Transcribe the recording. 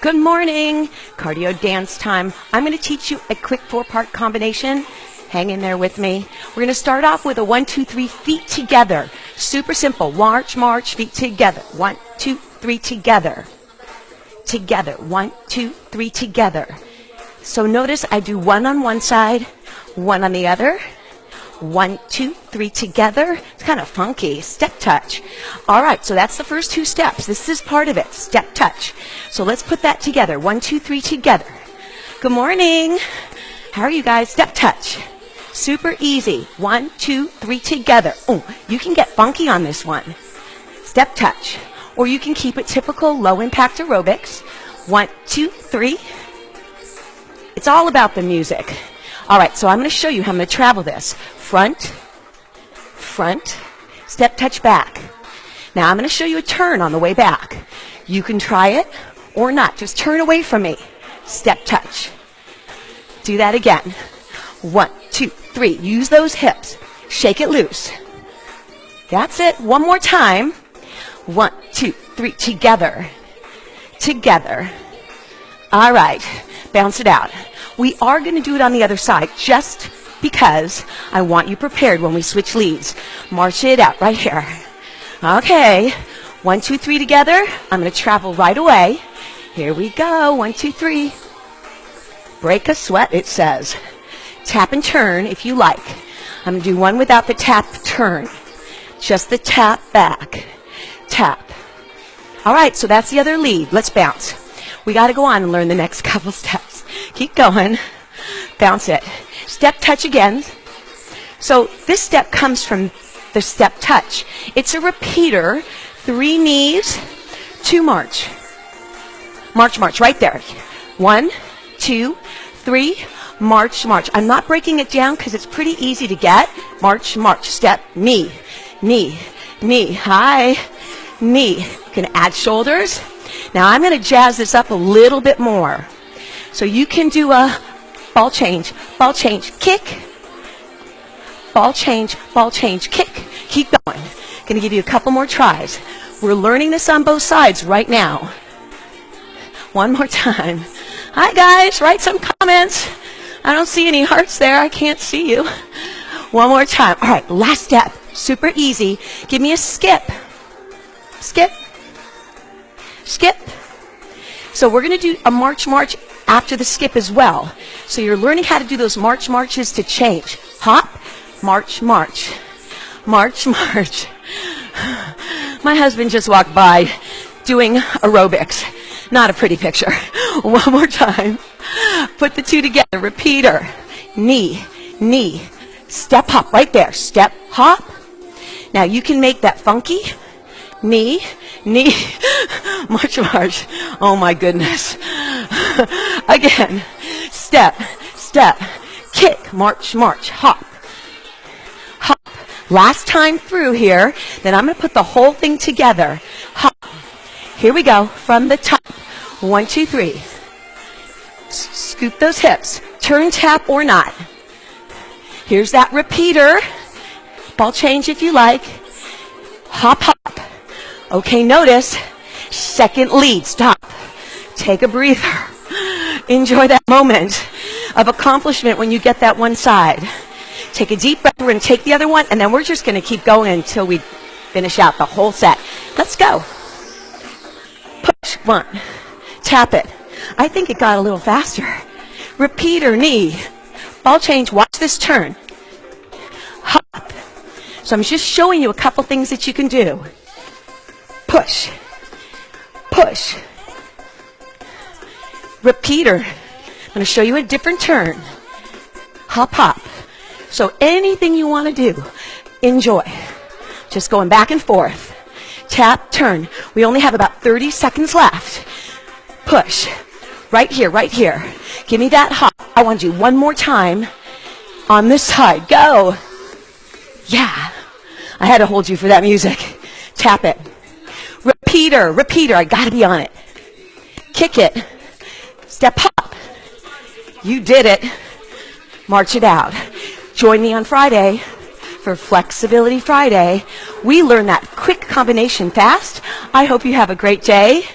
Good morning. Cardio dance time. I'm going to teach you a quick 4-part combination. Hang in there with me. We're going to start off with a 1, 2, 3 feet together. Super simple. March, march, feet together. 1, 2, 3 together. Together. 1, 2, 3 together. So notice I do 1 on one side, 1 on the other. 1, 2, 3 together. It's kind of funky. Step touch. All right, so that's the first 2 steps. This is part of it. Step touch. So let's put that together. 1, 2, 3 together. Good morning. How are you guys? Step touch. Super easy. 1, 2, 3 together. Oh, you can get funky on this one. Step touch. Or you can keep it typical low impact aerobics. 1, 2, 3. It's all about the music. All right, so I'm going to show you how I'm going to travel this. Front, front, step touch back. Now I'm going to show you a turn on the way back. You can try it or not. Just turn away from me. Step touch. Do that again. 1, 2, 3. Use those hips. Shake it loose. That's it. One more time. 1, 2, 3. Together. Together. All right. Bounce it out. We are going to do it on the other side just because I want you prepared when we switch leads. March it out right here. Okay. 1, 2, 3 together. I'm going to travel right away. Here we go. 1, 2, 3. Break a sweat, it says. Tap and turn if you like. I'm going to do one without the tap turn. Just the tap back. Tap. All right, so that's the other lead. Let's bounce. We got to go on and learn the next couple steps. Keep going. Bounce it. Step touch again. So this step comes from the step touch. It's a repeater. 3 knees, 2 march. March, march, right there. 1, 2, 3, march, march. I'm not breaking it down because it's pretty easy to get. March, march, step, knee, knee, knee, high, knee. You can add shoulders. Now I'm going to jazz this up a little bit more. So you can do a ball change, kick, ball change, kick. Keep going. Going to give you a couple more tries. We're learning this on both sides right now. One more time. Hi guys, write some comments. I don't see any hearts there. I can't see you. One more time. All right, last step. Super easy. Give me a skip. Skip. Skip. So we're going to do a march, march after the skip as well. So you're learning how to do those march, marches to change. Hop, march, march. March, march. My husband just walked by doing aerobics. Not a pretty picture. One more time. Put the 2 together. Repeater. Knee, knee. Step hop right there. Step hop. Now you can make that funky. Knee, knee. March, march. Oh my goodness. Again. Step, step. Kick. March, march. Hop. Hop. Last time through here. Then I'm going to put the whole thing together. Hop. Here we go. From the top. 1, 2, 3. Scoop those hips. Turn, tap, or not. Here's that repeater. Ball change if you like. Hop, hop. Okay, notice. Second lead. Stop. Take a breather. Enjoy that moment of accomplishment when you get that one side. Take a deep breath. We're going to take the other one, and then we're just going to keep going until we finish out the whole set. Let's go. Push. 1. Tap it. I think it got a little faster. Repeater, knee. Ball change. Watch this turn. Hop. So I'm just showing you a couple things that you can do. Push. Push. Repeater. I'm going to show you a different turn. Hop, hop. So anything you want to do, enjoy. Just going back and forth. Tap, turn. We only have about 30 seconds left. Push. Right here, right here. Give me that hop. I want you one more time on this side. Go. Yeah. I had to hold you for that music. Tap it. Repeater, repeater. I got to be on it. Kick it. Step hop. You did it. March it out. Join me on Friday for Flexibility Friday. We learn that quick combination fast. I hope you have a great day.